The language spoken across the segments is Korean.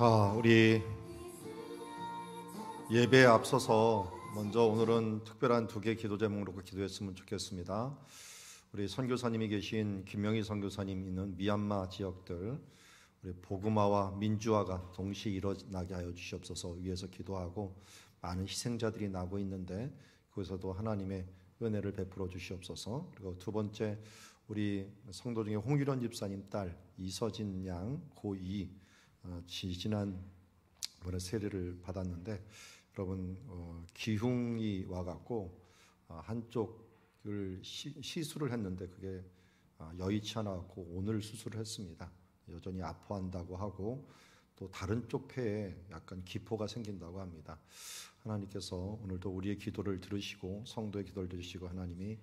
자, 우리 예배에 앞서서 먼저 오늘은 특별한 두 개 기도 제목을 놓고 기도했으면 좋겠습니다. 우리 선교사님이 계신 김명희 선교사님 있는 미얀마 지역들, 우리 복음화와 민주화가 동시에 일어나게 하여 주시옵소서 위해서 기도하고, 많은 희생자들이 나고 있는데 그것에도 하나님의 은혜를 베풀어 주시옵소서. 그리고 두 번째, 우리 성도 중에 홍유련 집사님 딸 이서진 양 고2 지난 번에 세례를 받았는데, 여러분 기흉이 와갖고 한쪽을 시술을 했는데 그게 여의치 않아갖고 오늘 수술을 했습니다. 여전히 아파한다고 하고, 또 다른 쪽 폐에 약간 기포가 생긴다고 합니다. 하나님께서 오늘도 우리의 기도를 들으시고 성도의 기도를 들으시고 하나님이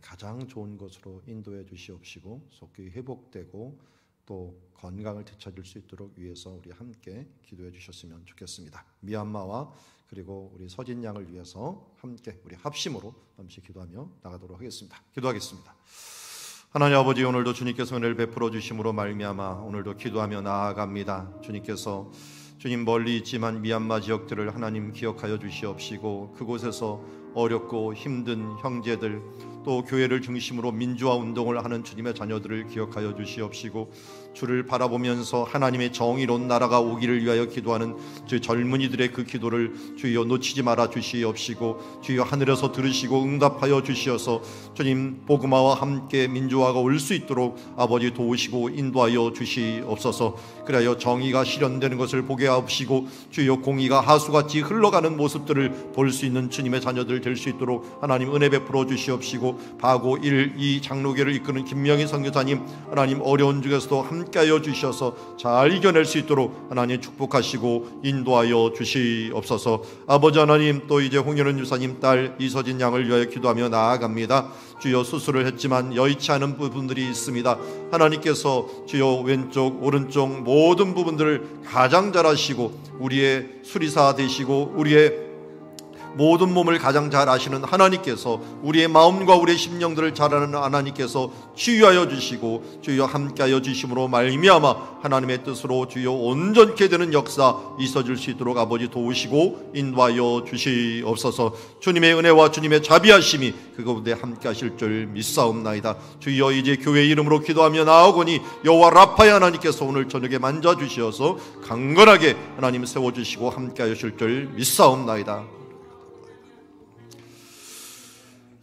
가장 좋은 것으로 인도해 주시옵시고 속히 회복되고 또 건강을 되찾을 수 있도록 위해서 우리 함께 기도해 주셨으면 좋겠습니다. 미얀마와 그리고 우리 서진 양을 위해서 함께 우리 합심으로 잠시 기도하며 나가도록 하겠습니다. 기도하겠습니다. 하나님 아버지, 오늘도 주님께서 은혜를 베풀어 주심으로 말미암아 오늘도 기도하며 나아갑니다. 주님 멀리 있지만 미얀마 지역들을 하나님 기억하여 주시옵시고, 그곳에서 어렵고 힘든 형제들, 또 교회를 중심으로 민주화 운동을 하는 주님의 자녀들을 기억하여 주시옵시고, 주를 바라보면서 하나님의 정의로운 나라가 오기를 위하여 기도하는 주 젊은이들의 그 기도를 주여 놓치지 말아 주시옵시고, 주여 하늘에서 들으시고 응답하여 주시어서 주님 복음화와 함께 민주화가 올 수 있도록 아버지 도우시고 인도하여 주시옵소서. 그래야 정의가 실현되는 것을 보게 하옵시고, 주여 공의가 하수같이 흘러가는 모습들을 볼 수 있는 주님의 자녀들 될 수 있도록 하나님 은혜 베풀어 주시옵시고, 바고 1, 2 장로교를 이끄는 김명희 선교사님 하나님 어려운 중에서도 함께하여 주셔서 잘 이겨낼 수 있도록 하나님 축복하시고 인도하여 주시옵소서. 아버지 하나님, 또 이제 홍연은 유사님 딸 이서진 양을 위하여 기도하며 나아갑니다. 주여 수술을 했지만 여의치 않은 부분들이 있습니다. 하나님께서 주여 왼쪽 오른쪽 모든 부분들을 가장 잘 아시고 우리의 수리사 되시고 우리의 모든 몸을 가장 잘 아시는 하나님께서 우리의 마음과 우리의 심령들을 잘 아는 하나님께서 치유하여 주시고 주여 함께하여 주심으로 말미암아 하나님의 뜻으로 주여 온전케 되는 역사 있어질 수 있도록 아버지 도우시고 인도하여 주시옵소서. 주님의 은혜와 주님의 자비하심이 그 가운데 함께하실 줄 믿사옵나이다. 주여 이제 교회 이름으로 기도하며 나아오니 여호와 라파의 하나님께서 오늘 저녁에 만져주시어서 강건하게 하나님 세워주시고 함께하실 줄 믿사옵나이다.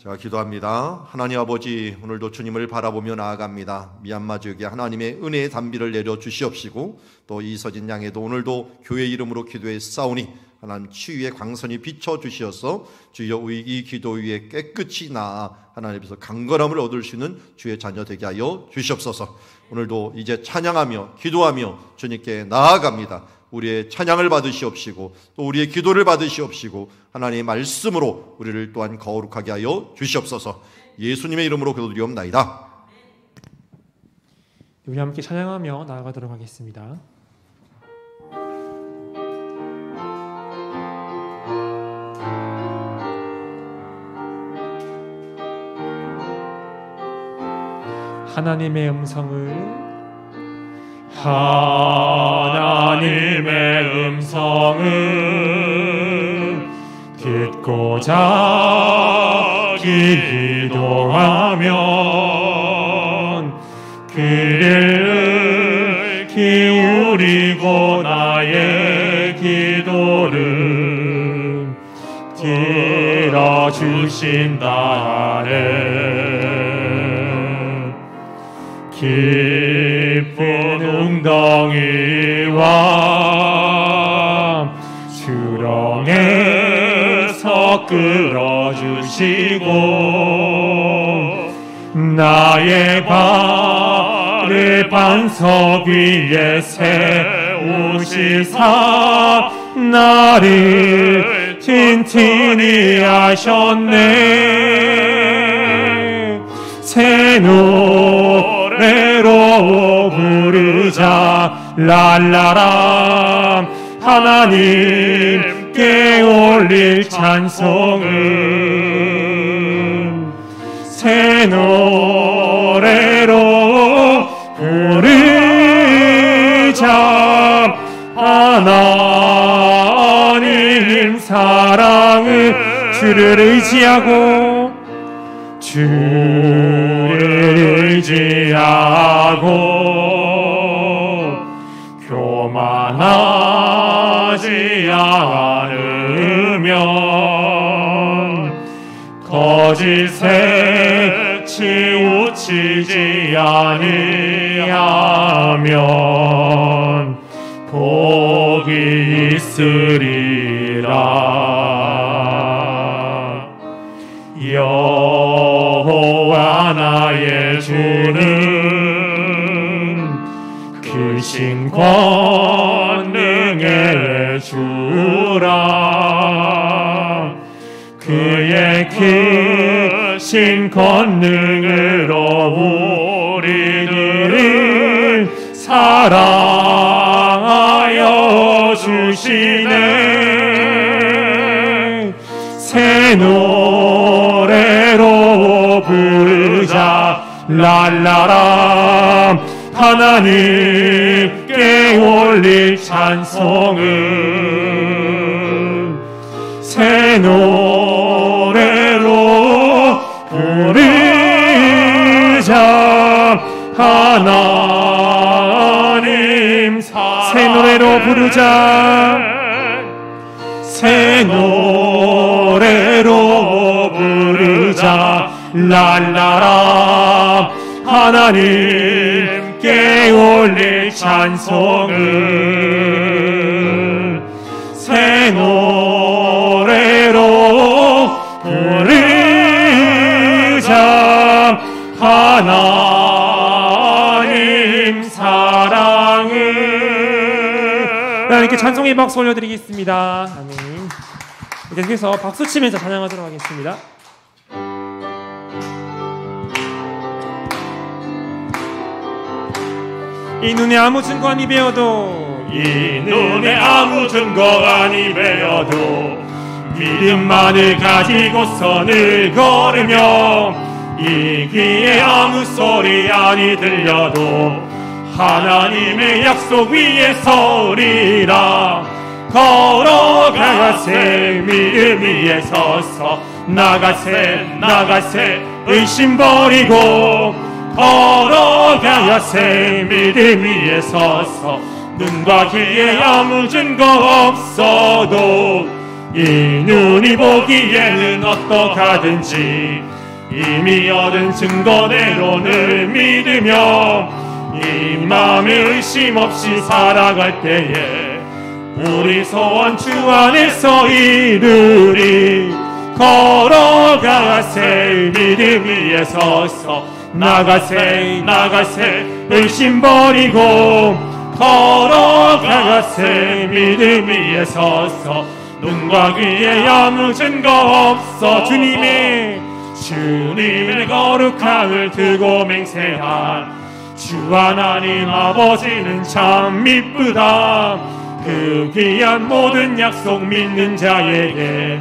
자, 기도합니다. 하나님 아버지, 오늘도 주님을 바라보며 나아갑니다. 미얀마 지역에 하나님의 은혜의 단비를 내려 주시옵시고, 또 이서진 양에도 오늘도 교회 이름으로 기도해 싸우니 하나님 치유의 광선이 비춰 주시어서 주여 이 기도 위에 깨끗이 나아 하나님께서 강건함을 얻을 수 있는 주의 자녀 되게 하여 주시옵소서. 오늘도 이제 찬양하며 기도하며 주님께 나아갑니다. 우리의 찬양을 받으시옵시고 또 우리의 기도를 받으시옵시고 하나님의 말씀으로 우리를 또한 거룩하게 하여 주시옵소서. 예수님의 이름으로 기도드리옵나이다. 우리 함께 찬양하며 나아가도록 하겠습니다. 하나님의 음성을 듣고자 기도하면 귀를 기울이고 나의 기도를 들어주신다네. 깊은 웅덩이와 수렁에서 끌어주시고 나의 발을 반석 위에 세우시사 나를 튼튼히 하셨네. 새 노래로 부르자 랄라람 하나님께 올릴 찬송은 새 노래로 부르자 하나님 사랑은 주를 의지하고 교만하지 않으면 거짓에 치우치지 아니하면 복이 있으리라. 여호와 나의 주는 크신 권능의 주라. 그의 크신 권능으로 우리들을 사랑하여 주시네. 새 노래로 부르자 랄라람. 하나님께 올릴 찬송은 새 노래로 부르자. 하나님 새 노래로 부르자. 새 노래로 부르자 랄라라. 하나님께 올릴 찬송은 새 노래로 부르자. 하나님 사랑은. 하나님께 찬송의 박수 올려드리겠습니다. 아멘. 계속해서 박수 치면서 찬양하도록 하겠습니다. 이 눈에 아무 증거 아니 배어도 이 눈에 아무 증거가 아니 배어도 믿음만을 가지고서 늘 걸으며 이 귀에 아무 소리 아니 들려도 하나님의 약속 위에 서리라. 걸어가세 믿음 위에 서서 나가세 의심 버리고 걸어가세 믿음 위에 서서 눈과 귀에 아무 증거 없어도 이 눈이 보기에는 어떡하든지 이미 얻은 증거대로 늘 믿으며 이 맘에 의심 없이 살아갈 때에 우리 소원 주 안에서 이루리. 걸어가세 믿음 위에 서서 나가세 의심 버리고 걸어가세 믿음 위에 서서 눈과 귀에 아무 증거 없어 주님의 거룩함을 두고 맹세한 주 하나님 아버지는 참 미쁘다. 그 귀한 모든 약속 믿는 자에게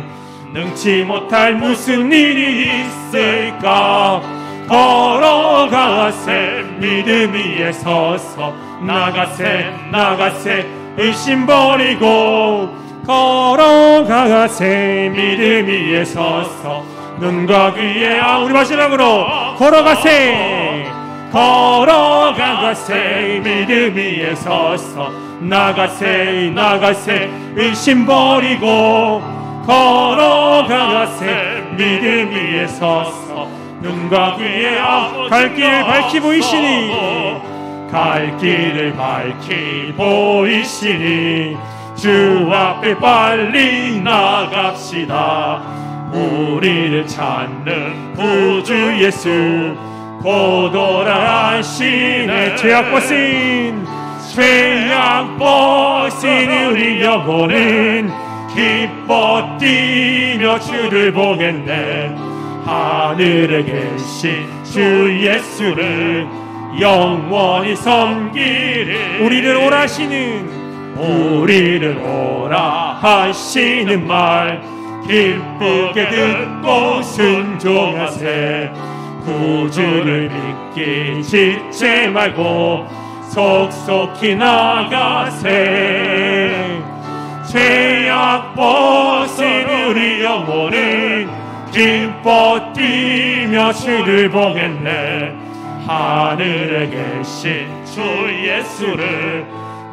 능치 못할 무슨 일이 있을까. 걸어가세 믿음 위에 서서 나가세 의심 버리고 걸어가세 믿음 위에 서서 눈과 귀에 우리 마지막으로 걸어가세 믿음 위에 서서 나가세 의심 버리고 걸어가세 믿음 위에 서서 눈과 귀에 갈 길을 밝히 보이시니 주 앞에 빨리 나갑시다. 우리를 찾는 구주 예수 곧 오라 하시네. 죄악 벗은 우리 영혼은 기뻐 뛰며 주를 보겠네. 하늘에 계신 주 예수를 영원히 섬기리. 우리를 오라 하시는 말 기쁘게 듣고 순종하세. 구주를 믿기 짓지 말고 속속히 나가세. 죄악 벗은 우리 영혼은 기뻐 뛰며 주를 보겠네. 하늘에 계신 주 예수를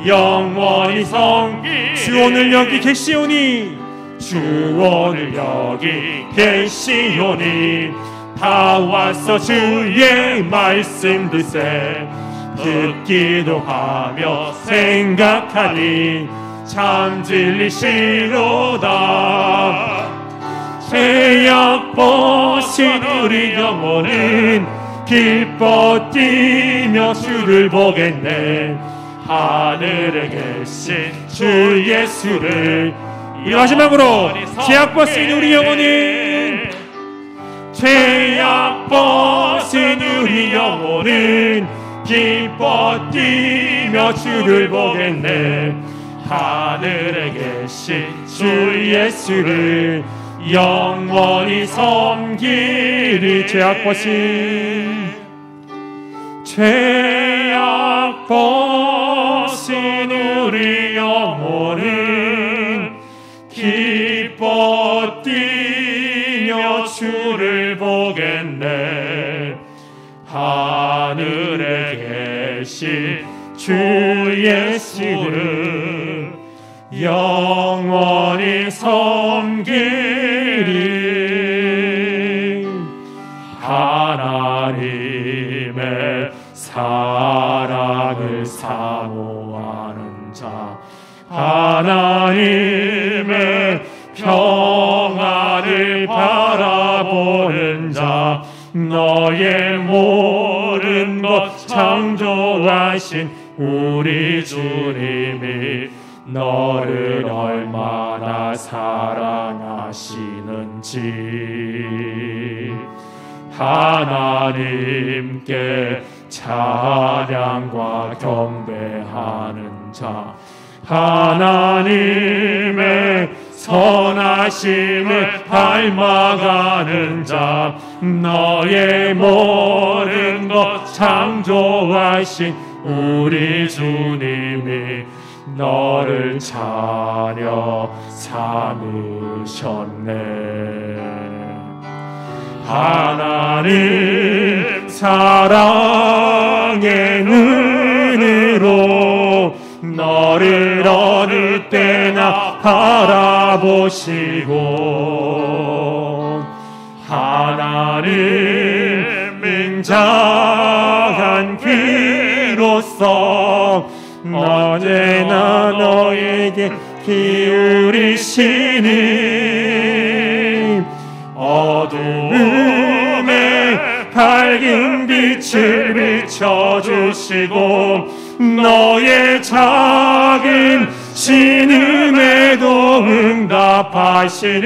영원히 섬기. 주 오늘 여기 계시오니, 주 오늘 여기 계시오니, 다 와서 주의 말씀 듣세. 듣기도 하며 생각하니 참 진리시로다. 죄악 벗은 우리 영혼은 기뻐 뛰며 주를 보겠네. 하늘에 계신 주 예수를 마지막으로 죄악 벗은 우리 영혼은, 죄악 벗은 우리 영혼은 기뻐 뛰며 주를 보겠네. 하늘에 계신 주 예수를 영원히 섬기리. 죄악 벗은 우리 영혼은 기뻐 뛰며 주를 보겠네. 하늘에 계신 주 예수를 영원히 섬기리. 하나님의 사랑을 사모하는 자, 하나님의 평안을 바라보는 자, 너의 모든 것 창조하신 우리 주님이 너를 얼마나 사랑하시는지 하나님께 찬양과 경배하는 자, 하나님의 선하심을 닮아가는 자, 너의 모든 것 창조하신 우리 주님이 너를 자녀 삼으셨네. 하나님 사랑의 눈으로 너를 어느 때나 바라보시고, 하나님 맹장한 귀로서 언제나 너에게 기울이시니 어두움에 밝은 빛을 비춰주시고, 너의 작은 신음에도 응답하시니,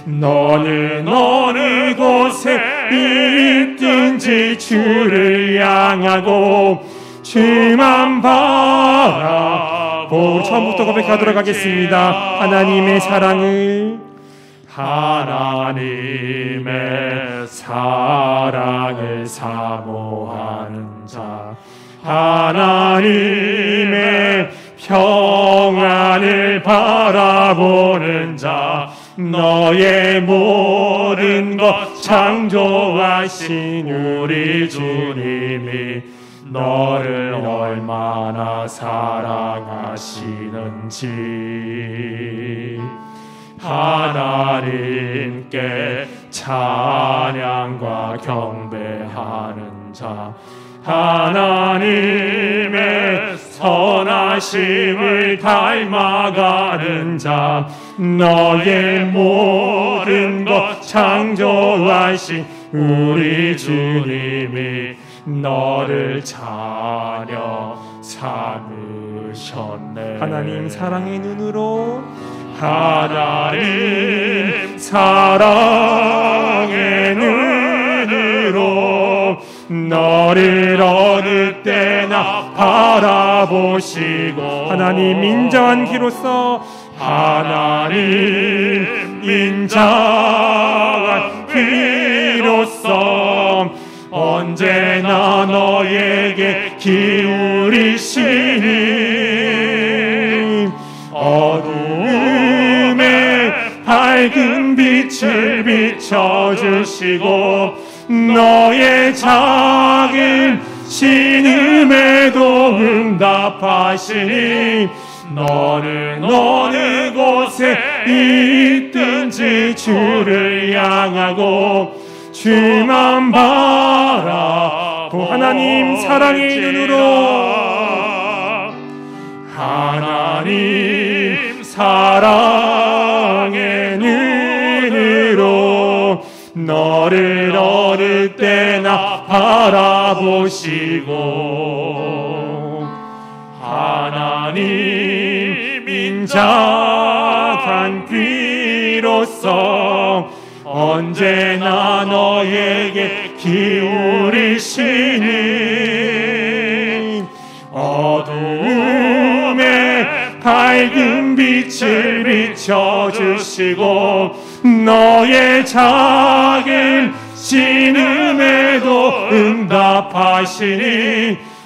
너는 어느 곳에 있든지 주를 향하고 주만 바라보고, 처음부터 고백하도록 하겠습니다. 하나님의 사랑을, 하나님의 사랑을 사모하는 자, 하나님의 평안을 바라보는 자, 너의 모든 것 창조하신 우리 주님이 너를 얼마나 사랑하시는지 하나님께 찬양과 경배하는 자, 하나님의 선하심을 닮아가는 자, 너의 모든 것 창조하신 우리 주님이 너를 자녀 삼으셨네. 하나님 사랑의 눈으로, 하나님 사랑의 눈으로 너를 어느 때나 바라보시고, 하나님 인자한 귀로서, 하나님 인자한 귀로서 언제나 너에게 기울이시니, 어두운 밝은 빛을 비춰주시고 너의 작은 신음에도 응답하시니 너는 어느 곳에 있든지 주를 향하고 주만 바라보 하나님 사랑의 눈으로 하나님 사랑의 눈으로 너를 어느 때나 바라보시고 하나님 인자한 귀로서 언제나 너에게 기울이시니 어두움에 밝은 빛을 비춰주시고 너의 작은 신음에도 응답하시니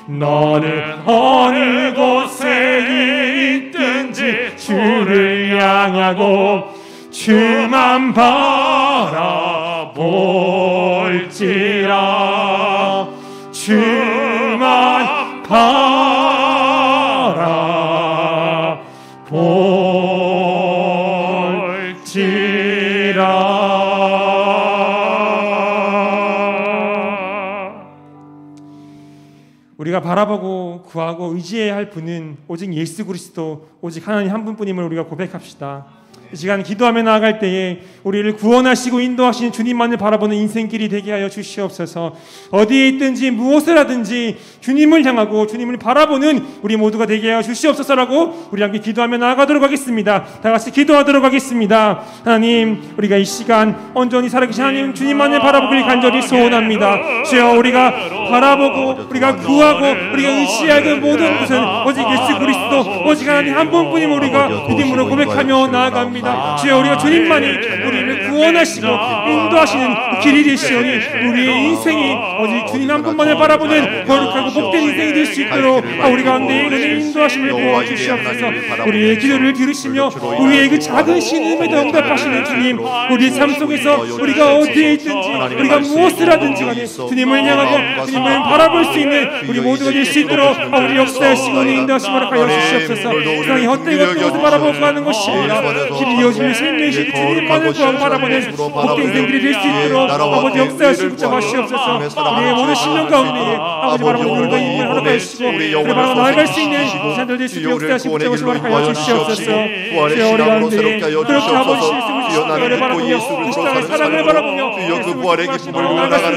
너는 어느 곳에 있든지 주를 향하고 주만 바라볼지라 주만 바라볼지라. 우리가 바라보고 구하고 의지해야 할 분은 오직 예수 그리스도, 오직 하나님 한 분뿐임을 우리가 고백합시다. 이 시간 기도하며 나아갈 때에 우리를 구원하시고 인도하시는 주님만을 바라보는 인생길이 되게 하여 주시옵소서. 어디에 있든지 무엇을 하든지 주님을 향하고 주님을 바라보는 우리 모두가 되게 하여 주시옵소서라고 우리 함께 기도하며 나아가도록 하겠습니다. 다 같이 기도하도록 하겠습니다. 하나님, 우리가 이 시간 온전히 살아계신 하나님 주님만을 바라보길 간절히 소원합니다. 주여, 우리가 바라보고 우리가 구하고 우리가 의지해야 할 모든 것은 오직 예수 그리스도, 오직 하나님 한 분뿐임 우리가 믿음으로 고백하며 나아갑니다. 주여, 우리가 주님만이 우리를 구원하시고 인도하시는 길이 되시오니 우리의 인생이 오직 주님 한 분만을 바라보는 거룩하고 복된 인생이 될 수 있도록 우리 가운데 은혜의 인도하심을 부어주시옵소서. 우리의 기도를 들으시며 우리의 그 작은 신음에도 응답하시는 주님, 우리 삶 속에서 우리가 어디에 있든지 우리가 무엇을 하든지 간에 주님을 향하고 주님을 바라볼 수 있는 우리 모두가 될 수 있도록 우리 역사하시고 은혜의 인도하심을 하여 주시옵소서. 세상이 헛되이 것도 모두 바라보고 가는 것이 아니라 길이 이어지는 생명이신 주님만을 바라보는 복된 인생들이 될 수 있도록 아버지 역사하시고 붙잡아주시옵소서. 우리의 모든 신령 가운데 아버지 바라보는 우리가 인을 허락하시고 우리 바라보 나아갈 수 있는 시간들 될 수 있도록 역사하시고 붙잡아주시고 허락하여 주시옵소서. 주여, 우리 가운데 그렇게 아버지 예수를 바라보며 이 땅의 사랑을 바라보며 그 부활의 기쁨을 누려나가는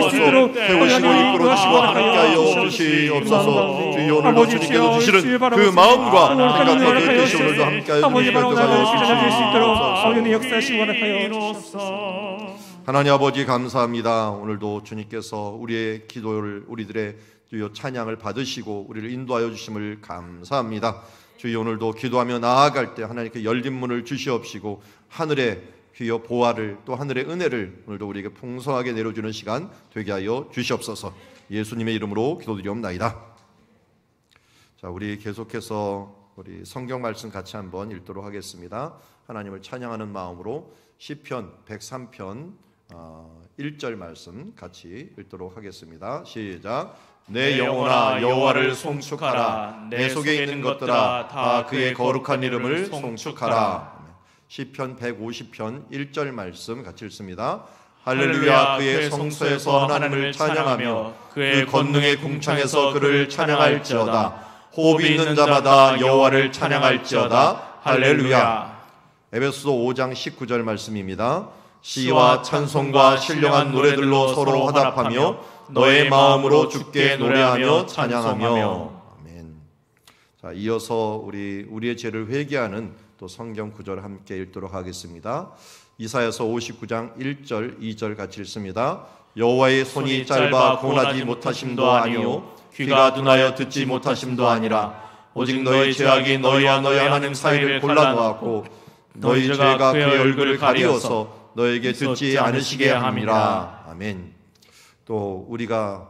주여 세우시고 이끌어주시고 함께하여 주시옵소서. 주여, 오늘도 주님께서 주시는 그 마음과 생각과 그 뜻이 오늘도 함께하여 주시옵소서. 하나님 아버지 감사합니다. 오늘도 주님께서 우리의 기도를 우리들의 주여 찬양을 받으시고 우리를 인도하여 주심을 감사합니다. 주여, 오늘도 기도하며 나아갈 때 하나님께 열린 문을 주시옵시고 하늘의 주여 보화를 또 하늘의 은혜를 오늘도 우리에게 풍성하게 내려주는 시간 되게 하여 주시옵소서. 예수님의 이름으로 기도드리옵나이다. 자, 우리 계속해서 우리 성경 말씀 같이 한번 읽도록 하겠습니다. 하나님을 찬양하는 마음으로 시편 103편 1절 말씀 같이 읽도록 하겠습니다. 시작. 내 영혼아 여호와를 송축하라. 내 속에 있는 것들아 다 그의 거룩한 이름을 송축하라. 시편 150편 1절 말씀 같이 읽습니다. 할렐루야. 그의 성소에서 하나님을 찬양하며 그의 권능의 궁창에서 그를 찬양할지어다. 호흡이 있는 자마다 여호와를 찬양할지어다. 할렐루야. 에베소서 5장 19절 말씀입니다. 시와 찬송과 신령한 노래들로 서로 화답하며 너의 마음으로 주께 노래하며 찬양하며. 아멘. 자, 이어서 우리의 죄를 회개하는 또 성경 구절 함께 읽도록 하겠습니다. 이사야서 59장 1절 2절 같이 읽습니다. 여호와의 손이 짧아 고나지 못하심도 아니요 귀가 둔하여 듣지 못하심도 아니라 오직 너희 죄악이 너희와 너희 하나님 사이를 골라놓았고 너희 죄가 그의 얼굴을 가리어서 너에게 듣지 않으시게 함이라. 아멘. 또 우리가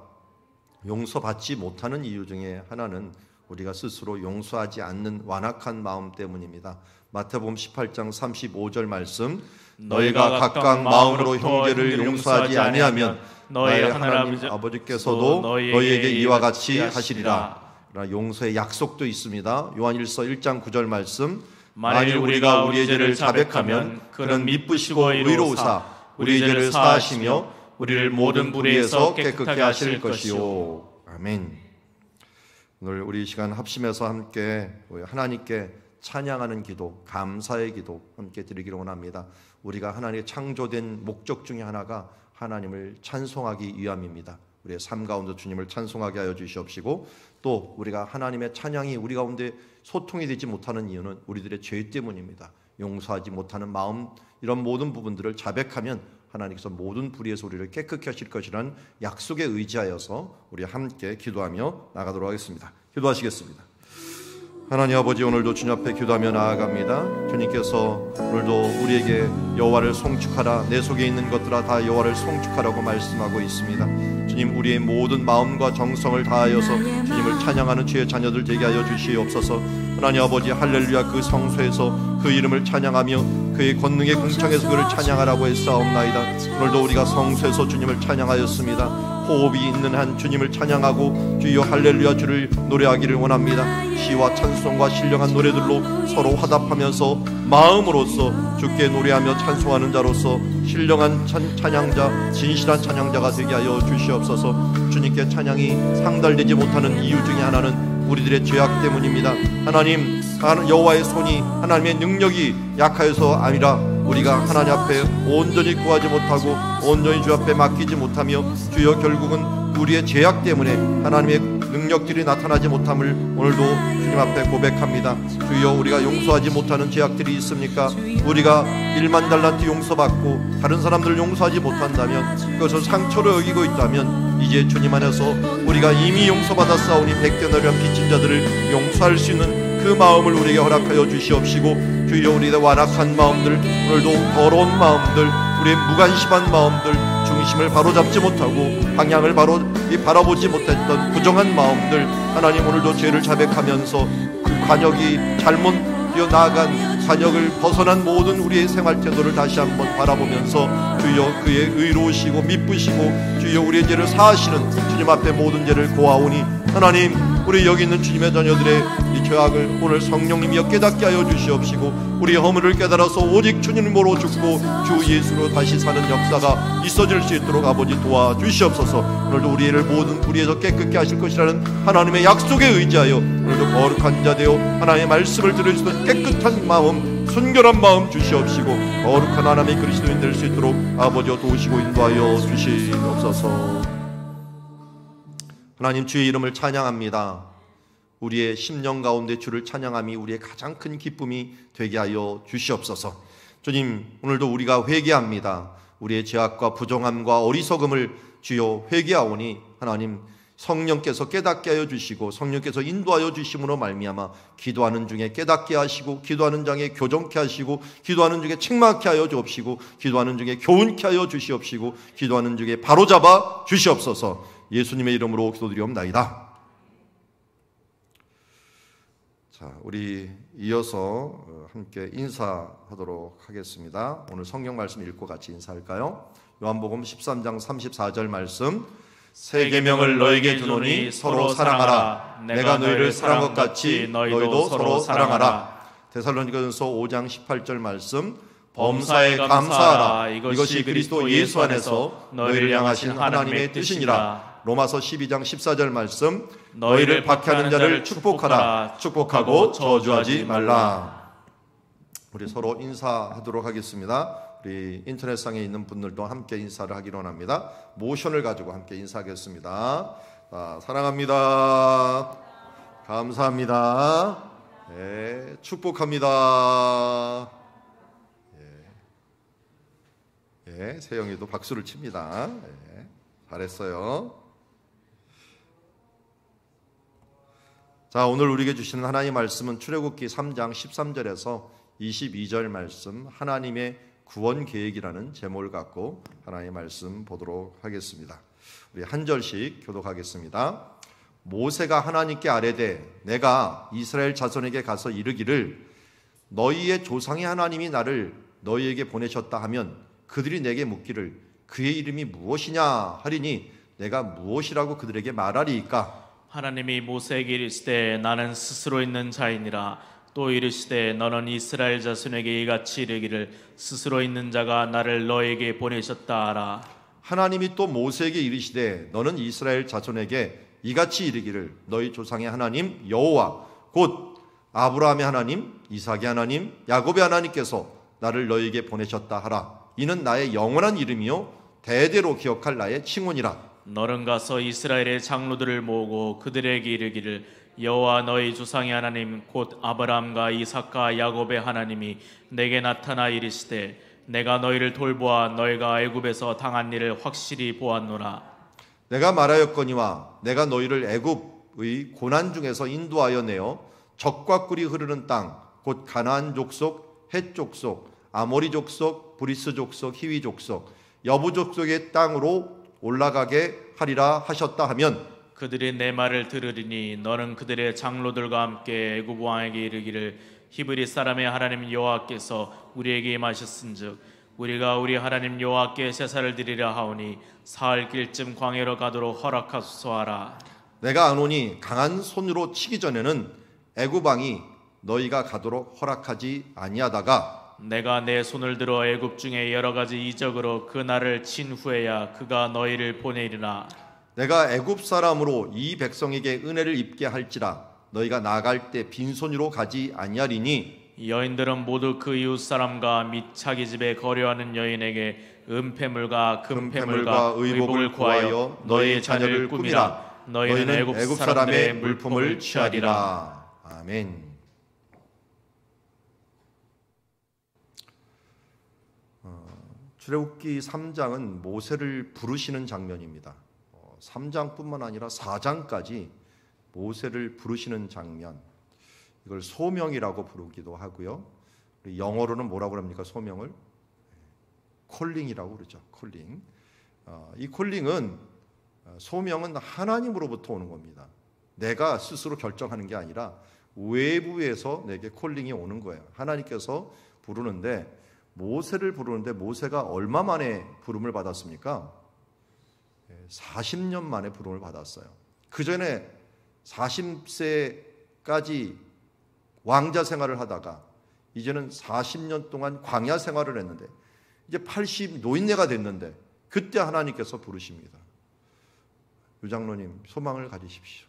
용서받지 못하는 이유 중에 하나는 우리가 스스로 용서하지 않는 완악한 마음 때문입니다. 마태복음 18장 35절 말씀, 너희가 각각 마음으로 형제를 용서하지 아니하면 너희 하나님 아버지께서도 너희에게 이와 같이 하시리라. 용서의 약속도 있습니다. 요한일서 1장 9절 말씀, 만일 우리가 우리의 죄를 자백하면 그는 미쁘시고 의로우사 우리의 죄를 사하시며 우리를 모든 불의에서 깨끗하게 하실 것이요. 아멘. 오늘 우리 시간 합심해서 함께 하나님께 찬양하는 기도, 감사의 기도 함께 드리기를 원합니다. 우리가 하나님의 창조된 목적 중에 하나가 하나님을 찬송하기 위함입니다. 우리의 삶 가운데 주님을 찬송하게 하여 주시옵시고, 또 우리가 하나님의 찬양이 우리 가운데 소통이 되지 못하는 이유는 우리들의 죄 때문입니다. 용서하지 못하는 마음, 이런 모든 부분들을 자백하면 하나님께서 모든 불의에서 우리를 깨끗게 하실 것이라는 약속에 의지하여서 우리 함께 기도하며 나가도록 하겠습니다. 기도하시겠습니다. 하나님 아버지, 오늘도 주님 앞에 기도하며 나아갑니다. 주님께서 오늘도 우리에게 여호와를 송축하라, 내 속에 있는 것들아 다 여호와를 송축하라고 말씀하고 있습니다. 주님, 우리의 모든 마음과 정성을 다하여서 주님을 찬양하는 주의 자녀들 되게 하여 주시옵소서. 하나님 아버지, 할렐루야 그 성소에서 그 이름을 찬양하며 그의 권능의 궁창에서 그를 찬양하라고 했사옵나이다. 오늘도 우리가 성소에서 주님을 찬양하였습니다. 호흡이 있는 한 주님을 찬양하고 주여 할렐루야 주를 노래하기를 원합니다. 시와 찬송과 신령한 노래들로 서로 화답하면서 마음으로써 주께 노래하며 찬송하는 자로서 신령한 찬양자, 진실한 찬양자가 되게 하여 주시옵소서. 주님께 찬양이 상달되지 못하는 이유 중에 하나는 우리들의 죄악 때문입니다. 하나님, 여호와의 손이, 하나님의 능력이 약하여서 아니라 우리가 하나님 앞에 온전히 구하지 못하고 온전히 주 앞에 맡기지 못하며 주여 결국은 우리의 죄악 때문에 하나님의 능력들이 나타나지 못함을 오늘도 주님 앞에 고백합니다. 주여, 우리가 용서하지 못하는 죄악들이 있습니까? 우리가 1만 달란트 용서받고 다른 사람들 용서하지 못한다면, 그것을 상처로 여기고 있다면 이제 주님 안에서 우리가 이미 용서받았사오니 백대너리한 빚진 자들을 용서할 수 있는 그 마음을 우리에게 허락하여 주시옵시고, 주여 우리의 완악한 마음들, 오늘도 더러운 마음들, 우리의 무관심한 마음들, 중심을 바로잡지 못하고 방향을 바라보지 못했던 부정한 마음들, 하나님 오늘도 죄를 자백하면서 그 관역이 잘못 나아간 관역을 벗어난 모든 우리의 생활 태도를 다시 한번 바라보면서 주여 그의 의로우시고 미쁘시고 주여 우리의 죄를 사하시는 주님 앞에 모든 죄를 고하오니, 하나님 우리 여기 있는 주님의 자녀들의 이 죄악을 오늘 성령님이여 깨닫게 하여 주시옵시고, 우리의 허물을 깨달아서 오직 주님으로 죽고 주 예수로 다시 사는 역사가 있어질 수 있도록 아버지 도와주시옵소서. 오늘도 우리를 모든 불의에서 깨끗게 하실 것이라는 하나님의 약속에 의지하여 오늘도 거룩한 자 되어 하나님의 말씀을 들을 수 있는 깨끗한 마음, 순결한 마음 주시옵시고, 거룩한 하나님의 그리스도인 될 수 있도록 아버지여 도우시고 인도하여 주시옵소서. 하나님, 주의 이름을 찬양합니다. 우리의 심령 가운데 주를 찬양함이 우리의 가장 큰 기쁨이 되게 하여 주시옵소서. 주님, 오늘도 우리가 회개합니다. 우리의 죄악과 부정함과 어리석음을 주여 회개하오니 하나님 성령께서 깨닫게 하여 주시고 성령께서 인도하여 주심으로 말미암아 기도하는 중에 깨닫게 하시고 기도하는 중에 교정케 하시고 기도하는 중에 책망케 하여 주옵시고 기도하는 중에 교훈케 하여 주시옵시고 기도하는 중에 바로잡아 주시옵소서. 예수님의 이름으로 기도드리옵나이다. 자, 우리 이어서 함께 인사하도록 하겠습니다. 오늘 성경 말씀 읽고 같이 인사할까요? 요한복음 13장 34절 말씀, 새 계명을 너에게 주노니 서로 사랑하라. 내가 너희를 사랑한 것 같이 너희도 서로 사랑하라. 데살로니가전서 5장 18절 말씀, 범사에 감사하라. 이것이 그리스도 예수 안에서 너희를 향하신 하나님의 뜻이니라. 로마서 12장 14절 말씀, 너희를 박해하는 자를 축복하라. 축복하고 저주하지 말라. 우리 서로 인사하도록 하겠습니다. 우리 인터넷상에 있는 분들도 함께 인사를 하기로 합니다. 모션을 가지고 함께 인사하겠습니다. 사랑합니다. 감사합니다. 네, 축복합니다. 예, 세영이도 박수를 칩니다. 네, 잘했어요. 자, 오늘 우리에게 주시는 하나님의 말씀은 출애굽기 3장 13절에서 22절 말씀, 하나님의 구원 계획이라는 제목을 갖고 하나님의 말씀 보도록 하겠습니다. 우리 한 절씩 교독하겠습니다. 모세가 하나님께 아뢰되 내가 이스라엘 자손에게 가서 이르기를 너희의 조상의 하나님이 나를 너희에게 보내셨다 하면 그들이 내게 묻기를 그의 이름이 무엇이냐 하리니 내가 무엇이라고 그들에게 말하리이까. 하나님이 모세에게 이르시되 나는 스스로 있는 자이니라. 또 이르시되 너는 이스라엘 자손에게 이같이 이르기를 스스로 있는 자가 나를 너에게 보내셨다 하라. 하나님이 또 모세에게 이르시되 너는 이스라엘 자손에게 이같이 이르기를 너희 조상의 하나님 여호와 곧 아브라함의 하나님, 이삭의 하나님, 야곱의 하나님께서 나를 너희에게 보내셨다 하라. 이는 나의 영원한 이름이요 대대로 기억할 나의 칭혼이라. 너는 가서 이스라엘의 장로들을 모으고 그들에게 이르기를 여호와 너희 조상의 하나님 곧 아브라함과 이삭과 야곱의 하나님이 내게 나타나 이르시되 내가 너희를 돌보아 너희가 애굽에서 당한 일을 확실히 보았노라. 내가 말하였거니와 내가 너희를 애굽의 고난 중에서 인도하여 내어 적과 꿀이 흐르는 땅 곧 가나안 족속, 헷 족속, 아모리 족속, 브리스 족속, 히위 족속, 여부 족속의 땅으로 올라가게 하리라 하셨다 하면 그들이 내 말을 들으리니 너는 그들의 장로들과 함께 애굽 왕에게 이르기를 히브리 사람의 하나님 여호와께서 우리에게 임하셨은즉 우리가 우리 하나님 여호와께 제사를 드리려 하오니 사흘 길쯤 광야로 가도록 허락하소서 하라. 내가 아노니 강한 손으로 치기 전에는 애굽 왕이 너희가 가도록 허락하지 아니하다가 내가 내 손을 들어 애굽 중에 여러 가지 이적으로 그 날을 친 후에야 그가 너희를 보내리라. 내가 애굽 사람으로 이 백성에게 은혜를 입게 할지라 너희가 나갈 때 빈손으로 가지 아니하리니 여인들은 모두 그 이웃 사람과 및 자기 집에 거류하는 여인에게 은폐물과 금폐물과 의복을 구하여 너희의 자녀를 꾸미라. 너희는 애굽 사람들의 물품을 취하리라. 아멘. 출애굽기 3장은 모세를 부르시는 장면입니다. 3장뿐만 아니라 4장까지 모세를 부르시는 장면, 이걸 소명이라고 부르기도 하고요. 영어로는 뭐라고 합니까? 소명을 콜링이라고 그러죠. 콜링. 이 콜링은 소명은 하나님으로부터 오는 겁니다. 내가 스스로 결정하는 게 아니라 외부에서 내게 콜링이 오는 거예요. 하나님께서 부르는데, 모세를 부르는데 모세가 얼마 만에 부름을 받았습니까? 40년 만에 부름을 받았어요. 그 전에 40세까지 왕자 생활을 하다가 이제는 40년 동안 광야 생활을 했는데 이제 80 노인네가 됐는데 그때 하나님께서 부르십니다. 유장로님, 소망을 가지십시오.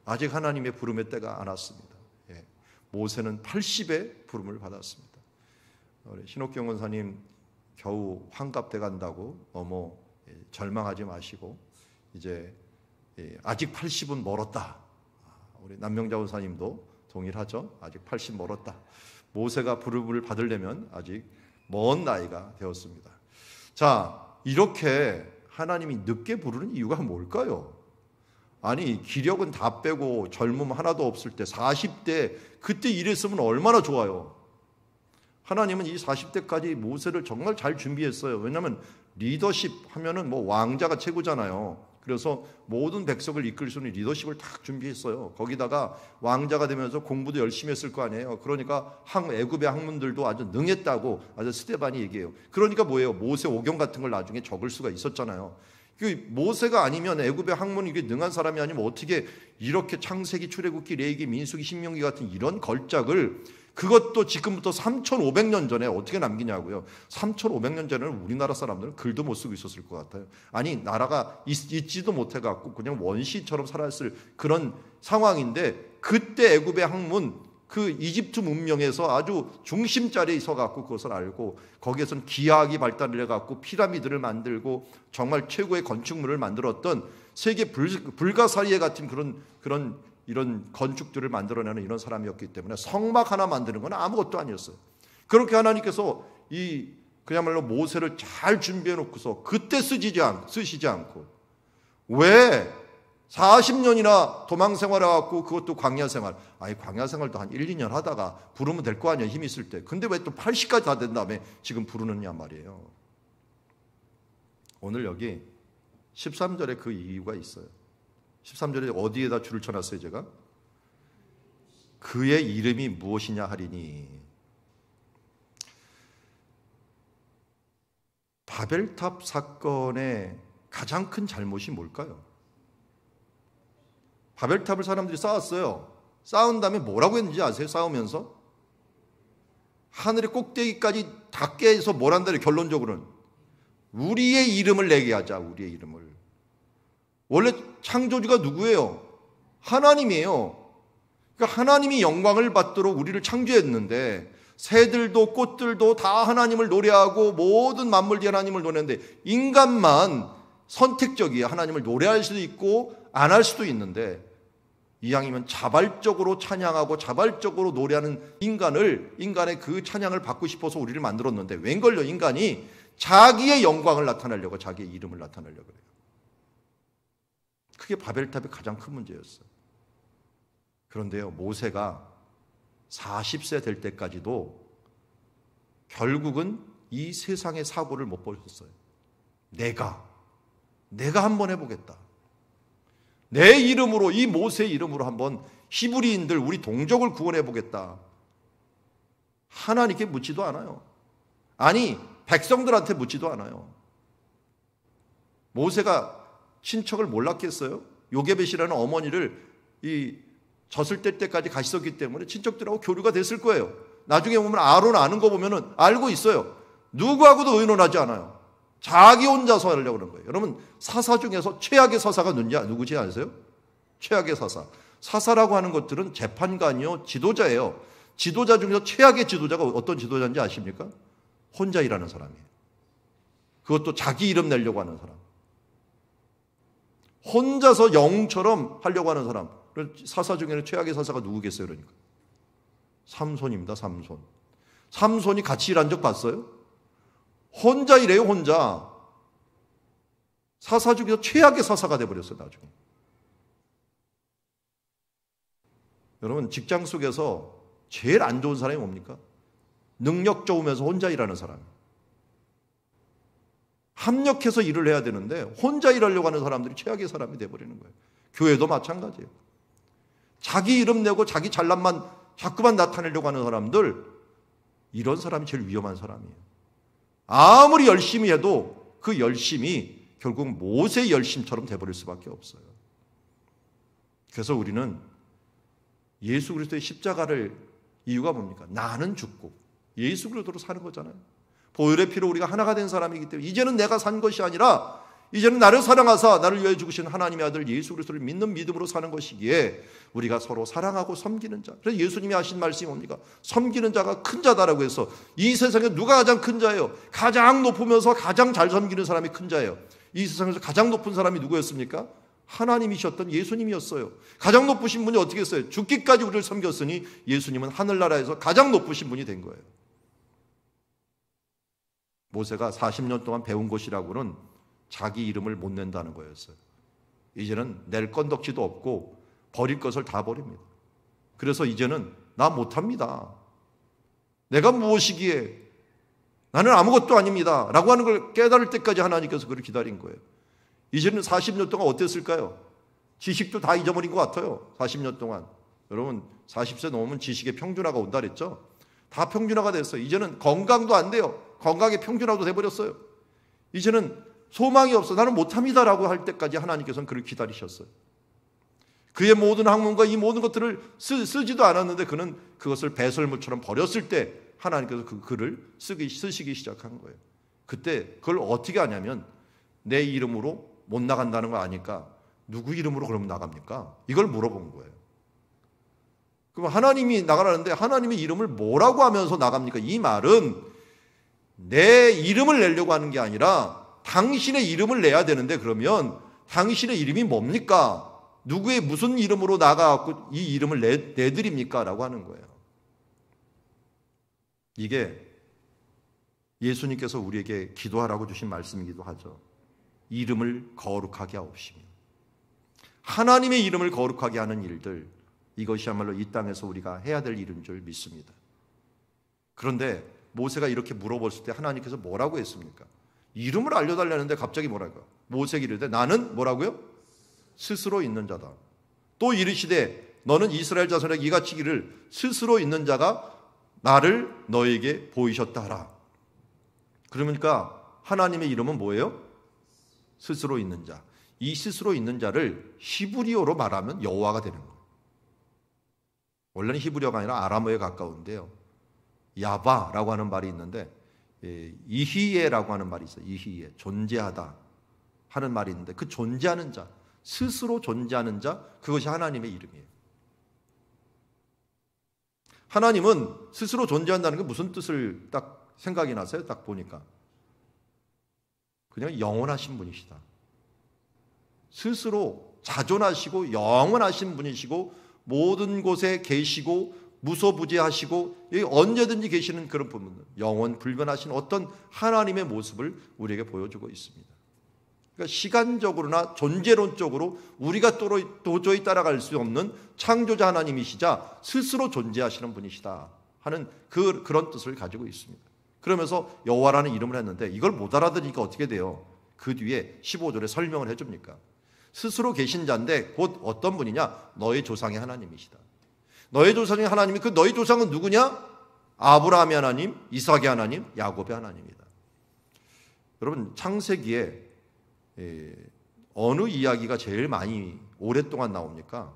아직 하나님의 부름의 때가 안 왔습니다. 모세는 80에 부름을 받았습니다. 우리 신옥경 원사님 겨우 환갑돼 간다고 너무 절망하지 마시고 이제 아직 80은 멀었다. 우리 남명자 원사님도 동일하죠. 아직 80 멀었다. 모세가 부름을 받으려면 아직 먼 나이가 되었습니다. 자, 이렇게 하나님이 늦게 부르는 이유가 뭘까요? 아니, 기력은 다 빼고 젊음 하나도 없을 때 40대 그때 이랬으면 얼마나 좋아요. 하나님은 이 40대까지 모세를 정말 잘 준비했어요. 왜냐하면 리더십 하면은 뭐 왕자가 최고잖아요. 그래서 모든 백성을 이끌 수 있는 리더십을 다 준비했어요. 거기다가 왕자가 되면서 공부도 열심히 했을 거 아니에요. 그러니까 애굽의 학문들도 아주 능했다고 아주 스데반이 얘기해요. 그러니까 뭐예요? 모세 오경 같은 걸 나중에 적을 수가 있었잖아요. 모세가 아니면 애굽의 학문이 이게 능한 사람이 아니면 어떻게 이렇게 창세기, 출애굽기, 레위기, 민수기, 신명기 같은 이런 걸작을, 그것도 지금부터 3,500년 전에 어떻게 남기냐고요. 3,500년 전에는 우리나라 사람들은 글도 못 쓰고 있었을 것 같아요. 아니, 나라가 있지도 못해갖고 그냥 원시처럼 살았을 그런 상황인데, 그때 애굽의 학문, 그 이집트 문명에서 아주 중심자리에 있어갖고 그것을 알고, 거기에서는 기하학이 발달을 해갖고 피라미드를 만들고 정말 최고의 건축물을 만들었던 세계 불가사리에 같은 그런 이런 건축들을 만들어내는 이런 사람이었기 때문에 성막 하나 만드는 건 아무것도 아니었어요. 그렇게 하나님께서 그야말로 모세를 잘 준비해 놓고서 그때 쓰시지 않고 왜 40년이나 도망 생활해갖고, 그것도 광야 생활, 아니 광야 생활도 한 1, 2년 하다가 부르면 될 거 아니야, 힘 있을 때. 근데 왜 또 80까지 다 된 다음에 지금 부르느냐 말이에요. 오늘 여기 13절에 그 이유가 있어요. 13절에 어디에다 줄을 쳐놨어요, 제가? 그의 이름이 무엇이냐 하리니. 바벨탑 사건의 가장 큰 잘못이 뭘까요? 바벨탑을 사람들이 쌓았어요. 쌓은 다음에 뭐라고 했는지 아세요? 쌓으면서 하늘의 꼭대기까지 닿게 해서 뭘 한다. 결론적으로는 우리의 이름을 내게 하자. 우리의 이름을. 원래 창조주가 누구예요? 하나님이에요. 그러니까 하나님이 영광을 받도록 우리를 창조했는데 새들도 꽃들도 다 하나님을 노래하고 모든 만물이 하나님을 노래하는데 인간만 선택적이에요. 하나님을 노래할 수도 있고 안 할 수도 있는데 이왕이면 자발적으로 찬양하고 자발적으로 노래하는 인간의 그 찬양을 받고 싶어서 우리를 만들었는데 웬걸요? 인간이 자기의 영광을 나타내려고 자기의 이름을 나타내려고 그래요. 그게 바벨탑의 가장 큰 문제였어요. 그런데요, 모세가 40세 될 때까지도 결국은 이 세상의 사고를 못 보셨어요. 내가 한번 해보겠다. 내 이름으로, 이 모세의 이름으로 한번 히브리인들, 우리 동족을 구원해보겠다. 하나님께 묻지도 않아요. 아니, 백성들한테 묻지도 않아요. 모세가 친척을 몰랐겠어요? 요게벳이라는 어머니를 이 젖을 뗄 때까지 같이 있었기 때문에 친척들하고 교류가 됐을 거예요. 나중에 보면 아론 아는 거 보면은 알고 있어요. 누구하고도 의논하지 않아요. 자기 혼자서 하려고 그러는 거예요. 여러분, 사사 중에서 최악의 사사가 누구지 아세요? 최악의 사사. 사사라고 하는 것들은 재판관이요, 지도자예요. 지도자 중에서 최악의 지도자가 어떤 지도자인지 아십니까? 혼자 일하는 사람이에요. 그것도 자기 이름 내려고 하는 사람. 혼자서 영웅처럼 하려고 하는 사람. 사사 중에는 최악의 사사가 누구겠어요? 그러니까 삼손입니다. 삼손이 같이 일한 적 봤어요? 혼자 일해요. 혼자. 사사 중에서 최악의 사사가 돼버렸어요. 나중에. 여러분, 직장 속에서 제일 안 좋은 사람이 뭡니까? 능력 좋으면서 혼자 일하는 사람. 합력해서 일을 해야 되는데 혼자 일하려고 하는 사람들이 최악의 사람이 돼버리는 거예요. 교회도 마찬가지예요. 자기 이름 내고 자기 잘난만 자꾸만 나타내려고 하는 사람들, 이런 사람이 제일 위험한 사람이에요. 아무리 열심히 해도 그 열심이 결국 모세의 열심처럼 돼버릴 수밖에 없어요. 그래서 우리는 예수 그리스도의 십자가를 이유가 뭡니까? 나는 죽고 예수 그리스도로 사는 거잖아요. 보혈의 피로 우리가 하나가 된 사람이기 때문에 이제는 내가 산 것이 아니라 이제는 나를 사랑하사 나를 위하여 죽으신 하나님의 아들 예수 그리스도를 믿는 믿음으로 사는 것이기에 우리가 서로 사랑하고 섬기는 자. 그래서 예수님이 하신 말씀이 뭡니까? 섬기는 자가 큰 자다라고 해서 이 세상에 누가 가장 큰 자예요? 가장 높으면서 가장 잘 섬기는 사람이 큰 자예요. 이 세상에서 가장 높은 사람이 누구였습니까? 하나님이셨던 예수님이었어요. 가장 높으신 분이 어떻게 했어요? 죽기까지 우리를 섬겼으니 예수님은 하늘나라에서 가장 높으신 분이 된 거예요. 모세가 40년 동안 배운 것이라고는 자기 이름을 못 낸다는 거였어요. 이제는 낼 건덕지도 없고 버릴 것을 다 버립니다. 그래서 이제는 나 못합니다. 내가 무엇이기에 나는 아무것도 아닙니다 라고 하는 걸 깨달을 때까지 하나님께서 그를 기다린 거예요. 이제는 40년 동안 어땠을까요? 지식도 다 잊어버린 것 같아요. 40년 동안. 여러분 40세 넘으면 지식의 평준화가 온다 그랬죠? 다 평준화가 됐어요. 이제는 건강도 안 돼요. 건강의 평준화도 돼버렸어요. 이제는 소망이 없어. 나는 못합니다라고 할 때까지 하나님께서는 그를 기다리셨어요. 그의 모든 학문과 이 모든 것들을 쓰지도 않았는데 그는 그것을 배설물처럼 버렸을 때 하나님께서 그 글을 쓰시기 시작한 거예요. 그때 그걸 어떻게 하냐면 내 이름으로 못 나간다는 거 아니까 누구 이름으로 그러면 나갑니까? 이걸 물어본 거예요. 그럼 하나님이 나가라는데 하나님의 이름을 뭐라고 하면서 나갑니까? 이 말은 내 이름을 내려고 하는 게 아니라 당신의 이름을 내야 되는데 그러면 당신의 이름이 뭡니까? 누구의 무슨 이름으로 나가고 이 이름을 내드립니까? 라고 하는 거예요. 이게 예수님께서 우리에게 기도하라고 주신 말씀이기도 하죠. 이름을 거룩하게 하옵시며. 하나님의 이름을 거룩하게 하는 일들, 이것이야말로 이 땅에서 우리가 해야 될 일인 줄 믿습니다. 그런데 모세가 이렇게 물어봤을 때 하나님께서 뭐라고 했습니까? 이름을 알려달라는데 갑자기 뭐라고요? 모세에게 이르되 나는 뭐라고요? 스스로 있는 자다. 또 이르시되 너는 이스라엘 자손에게 이같이 이르기를 스스로 있는 자가 나를 너에게 보이셨다 하라. 그러니까 하나님의 이름은 뭐예요? 스스로 있는 자. 이 스스로 있는 자를 히브리어로 말하면 여호와가 되는 거예요. 원래는 히브리어가 아니라 아람어에 가까운데요. 야바라고 하는 말이 있는데 이히예라고 하는 말이 있어요. 이히예, 존재하다 하는 말이 있는데 그 존재하는 자, 스스로 존재하는 자, 그것이 하나님의 이름이에요. 하나님은 스스로 존재한다는 게 무슨 뜻을 딱 생각이 나세요? 딱 보니까 그냥 영원하신 분이시다. 스스로 자존하시고 영원하신 분이시고 모든 곳에 계시고 무소부재하시고 언제든지 계시는 그런 분, 영원 불변하신 어떤 하나님의 모습을 우리에게 보여주고 있습니다. 그러니까 시간적으로나 존재론적으로 우리가 도저히 따라갈 수 없는 창조자 하나님이시자 스스로 존재하시는 분이시다 하는 그런 뜻을 가지고 있습니다. 그러면서 여호와라는 이름을 했는데 이걸 못 알아들으니까 어떻게 돼요? 그 뒤에 15절에 설명을 해줍니까? 스스로 계신 자인데 곧 어떤 분이냐? 너의 조상의 하나님이시다. 너의 조상의 하나님이, 그 너의 조상은 누구냐? 아브라함의 하나님, 이삭의 하나님, 야곱의 하나님이다. 여러분, 창세기에 어느 이야기가 제일 많이 오랫동안 나옵니까?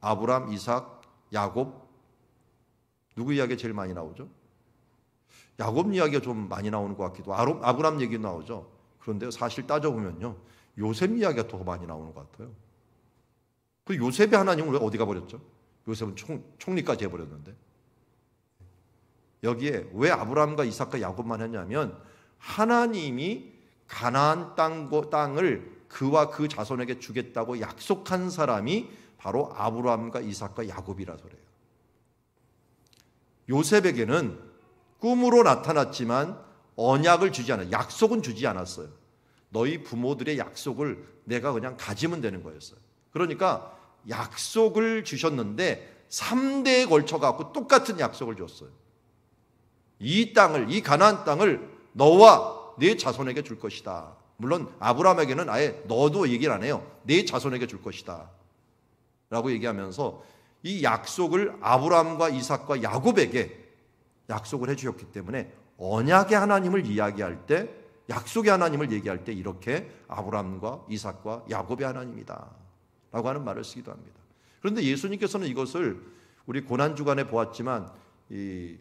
아브라함, 이삭, 야곱, 누구 이야기가 제일 많이 나오죠? 야곱 이야기가 좀 많이 나오는 것 같기도 하고 아브라함 얘기도 나오죠. 그런데 사실 따져보면요, 요셉 이야기가 더 많이 나오는 것 같아요. 그 요셉의 하나님은 왜 어디 가버렸죠? 요셉은 총리까지 해버렸는데. 여기에 왜 아브라함과 이삭과 야곱만 했냐면 하나님이 가나안 땅을 그와 그 자손에게 주겠다고 약속한 사람이 바로 아브라함과 이삭과 야곱이라서 그래요. 요셉에게는 꿈으로 나타났지만 언약을 주지 않아요. 약속은 주지 않았어요. 너희 부모들의 약속을 내가 그냥 가지면 되는 거였어요. 그러니까 약속을 주셨는데 3대에 걸쳐갖고 똑같은 약속을 줬어요. 이 땅을, 이 가나안 땅을 너와 네 자손에게 줄 것이다. 물론 아브라함에게는 아예 너도 얘기를 안 해요. 네 자손에게 줄 것이다 라고 얘기하면서 이 약속을 아브라함과 이삭과 야곱에게 약속을 해주셨기 때문에 언약의 하나님을 이야기할 때, 약속의 하나님을 얘기할 때 이렇게 아브라함과 이삭과 야곱의 하나님이다 라고 하는 말을 쓰기도 합니다. 그런데 예수님께서는 이것을 우리 고난주간에 보았지만 이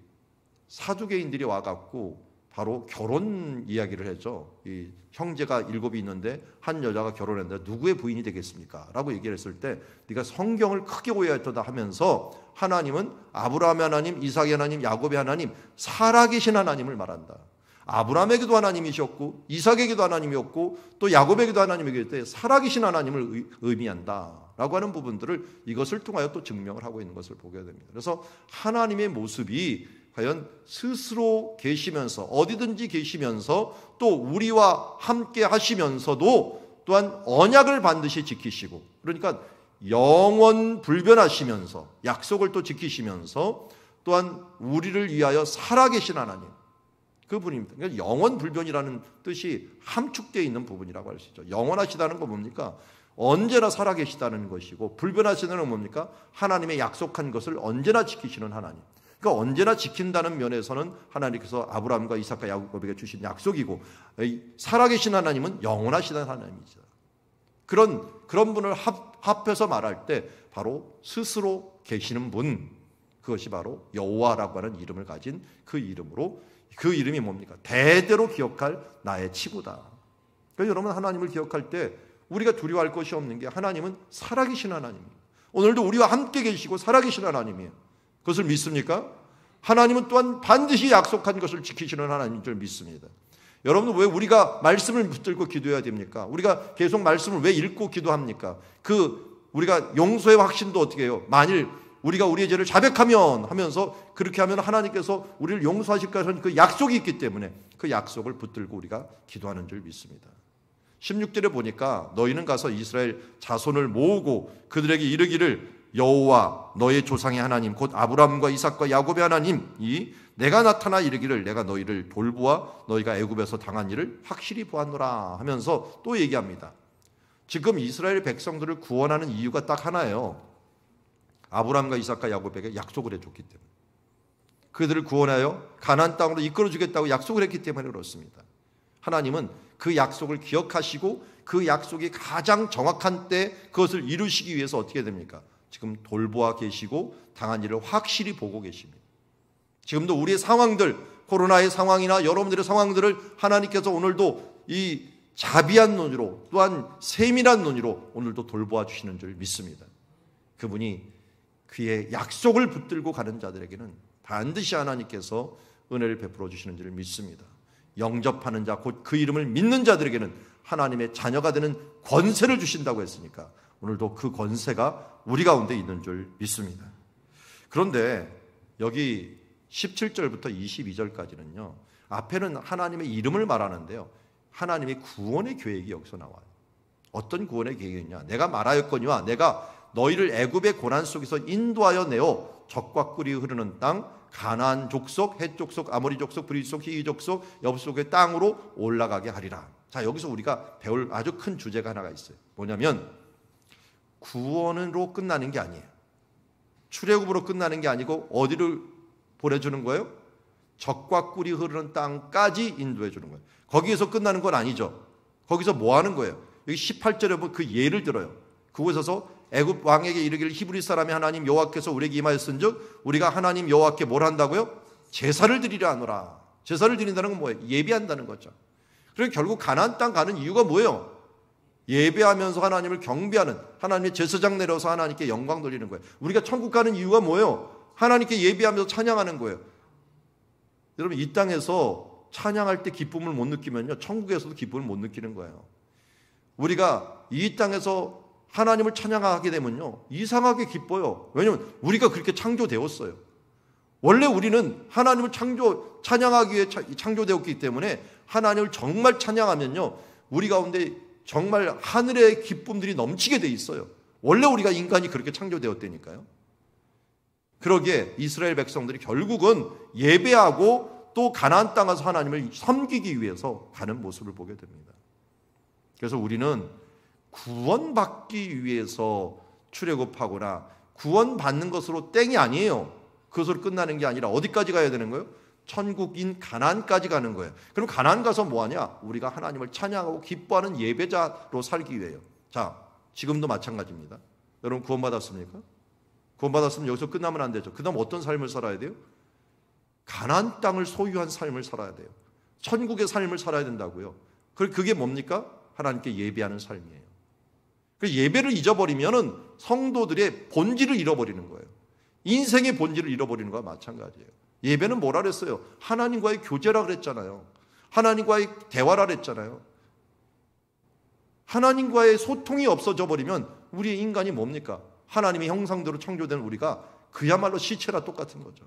사두개인들이 와갖고 바로 결혼 이야기를 했죠. 이 형제가 7이 있는데 한 여자가 결혼했는데 누구의 부인이 되겠습니까? 라고 얘기를 했을 때 네가 성경을 크게 오해했다 하면서 하나님은 아브라함의 하나님, 이삭의 하나님, 야곱의 하나님, 살아계신 하나님을 말한다. 아브라함에게도 하나님이셨고 이삭에게도 하나님이었고 또 야곱에게도 하나님이기 때문에 살아계신 하나님을 의미한다 라고 하는 부분들을 이것을 통하여 또 증명을 하고 있는 것을 보게 됩니다. 그래서 하나님의 모습이 과연 스스로 계시면서 어디든지 계시면서 또 우리와 함께 하시면서도 또한 언약을 반드시 지키시고, 그러니까 영원 불변하시면서 약속을 또 지키시면서 또한 우리를 위하여 살아계신 하나님, 그분입니다. 그러니까 영원 불변이라는 뜻이 함축되어 있는 부분이라고 할 수 있죠. 영원하시다는 건 뭡니까? 언제나 살아계시다는 것이고, 불변하시다는 건 뭡니까? 하나님의 약속한 것을 언제나 지키시는 하나님. 그러니까 언제나 지킨다는 면에서는 하나님께서 아브라함과 이삭과 야곱에게 주신 약속이고, 살아계신 하나님은 영원하시다는 하나님이죠. 그런 분을 합해서 말할 때 바로 스스로 계시는 분, 그것이 바로 여호와라고 하는 이름을 가진 그 이름으로, 그 이름이 뭡니까? 대대로 기억할 나의 치부다. 그러니까 여러분, 하나님을 기억할 때 우리가 두려워할 것이 없는 게 하나님은 살아계신 하나님입니다. 오늘도 우리와 함께 계시고 살아계신 하나님이에요. 그것을 믿습니까? 하나님은 또한 반드시 약속한 것을 지키시는 하나님인 줄 믿습니다. 여러분, 왜 우리가 말씀을 붙들고 기도해야 됩니까? 우리가 계속 말씀을 왜 읽고 기도합니까? 우리가 용서의 확신도 어떻게 해요? 만일 우리가 우리의 죄를 자백하면 하면서 그렇게 하면 하나님께서 우리를 용서하실 것은 그 약속이 있기 때문에 그 약속을 붙들고 우리가 기도하는 줄 믿습니다. 16절에 보니까 너희는 가서 이스라엘 자손을 모으고 그들에게 이르기를 여호와 너의 조상의 하나님 곧 아브라함과 이삭과 야곱의 하나님이 내가 나타나 이르기를 내가 너희를 돌보아 너희가 애굽에서 당한 일을 확실히 보았노라 하면서 또 얘기합니다. 지금 이스라엘 백성들을 구원하는 이유가 딱 하나예요. 아브라함과 이삭과 야곱에게 약속을 해줬기 때문에, 그들을 구원하여 가나안 땅으로 이끌어주겠다고 약속을 했기 때문에 그렇습니다. 하나님은 그 약속을 기억하시고 그 약속이 가장 정확한 때 그것을 이루시기 위해서 어떻게 됩니까? 지금 돌보아 계시고 당한 일을 확실히 보고 계십니다. 지금도 우리의 상황들, 코로나의 상황이나 여러분들의 상황들을 하나님께서 오늘도 이 자비한 눈으로 또한 세밀한 눈으로 오늘도 돌보아 주시는 줄 믿습니다. 그분이 그의 약속을 붙들고 가는 자들에게는 반드시 하나님께서 은혜를 베풀어 주시는 줄 믿습니다. 영접하는 자, 곧 그 이름을 믿는 자들에게는 하나님의 자녀가 되는 권세를 주신다고 했으니까 오늘도 그 권세가 우리 가운데 있는 줄 믿습니다. 그런데 여기 17절부터 22절까지는요, 앞에는 하나님의 이름을 말하는데요, 하나님의 구원의 계획이 여기서 나와요. 어떤 구원의 계획이냐? 내가 말하였거니와 내가 너희를 애굽의 고난 속에서 인도하여 내어 적과 꿀이 흐르는 땅, 가나안 족속, 헷 족속, 아모리 족속, 브리스 족속, 히위 족속, 여부속의 땅으로 올라가게 하리라. 자, 여기서 우리가 배울 아주 큰 주제가 하나가 있어요. 뭐냐면 구원으로 끝나는 게 아니에요. 출애굽으로 끝나는 게 아니고 어디를 보내주는 거예요? 적과 꿀이 흐르는 땅까지 인도해 주는 거예요. 거기에서 끝나는 건 아니죠. 거기서 뭐 하는 거예요? 여기 18절에 보면 그 예를 들어요. 그곳에서 애굽 왕에게 이르기를 히브리 사람의 하나님 여호와께서 우리에게 임하였은즉 우리가 하나님 여호와께 뭘 한다고요? 제사를 드리려 하노라. 제사를 드린다는 건 뭐예요? 예배한다는 거죠. 그래서 결국 가나안 땅 가는 이유가 뭐예요? 예배하면서 하나님을 경배하는, 하나님의 제사장 내려서 하나님께 영광 돌리는 거예요. 우리가 천국 가는 이유가 뭐예요? 하나님께 예배하면서 찬양하는 거예요. 여러분, 이 땅에서 찬양할 때 기쁨을 못 느끼면요, 천국에서도 기쁨을 못 느끼는 거예요. 우리가 이 땅에서 하나님을 찬양하게 되면요, 이상하게 기뻐요. 왜냐하면 우리가 그렇게 창조되었어요. 원래 우리는 하나님을 찬양하기 위해 창조되었기 때문에 하나님을 정말 찬양하면요, 우리 가운데 정말 하늘의 기쁨들이 넘치게 돼 있어요. 원래 우리가 인간이 그렇게 창조되었다니까요. 그러기에 이스라엘 백성들이 결국은 예배하고 또 가나안 땅에서 하나님을 섬기기 위해서 가는 모습을 보게 됩니다. 그래서 우리는 구원받기 위해서 출애굽하거나 구원받는 것으로 땡이 아니에요. 그것으로 끝나는 게 아니라 어디까지 가야 되는 거예요? 천국인 가나안까지 가는 거예요. 그럼 가나안 가서 뭐하냐? 우리가 하나님을 찬양하고 기뻐하는 예배자로 살기 위해요. 자, 지금도 마찬가지입니다. 여러분 구원받았습니까? 구원받았으면 여기서 끝나면 안 되죠. 그 다음 어떤 삶을 살아야 돼요? 가나안 땅을 소유한 삶을 살아야 돼요. 천국의 삶을 살아야 된다고요. 그게 뭡니까? 하나님께 예배하는 삶이에요. 그 예배를 잊어버리면 성도들의 본질을 잃어버리는 거예요. 인생의 본질을 잃어버리는 거와 마찬가지예요. 예배는 뭐라 그랬어요? 하나님과의 교제라 그랬잖아요. 하나님과의 대화라 그랬잖아요. 하나님과의 소통이 없어져 버리면 우리 인간이 뭡니까? 하나님의 형상대로 창조된 우리가 그야말로 시체라 똑같은 거죠.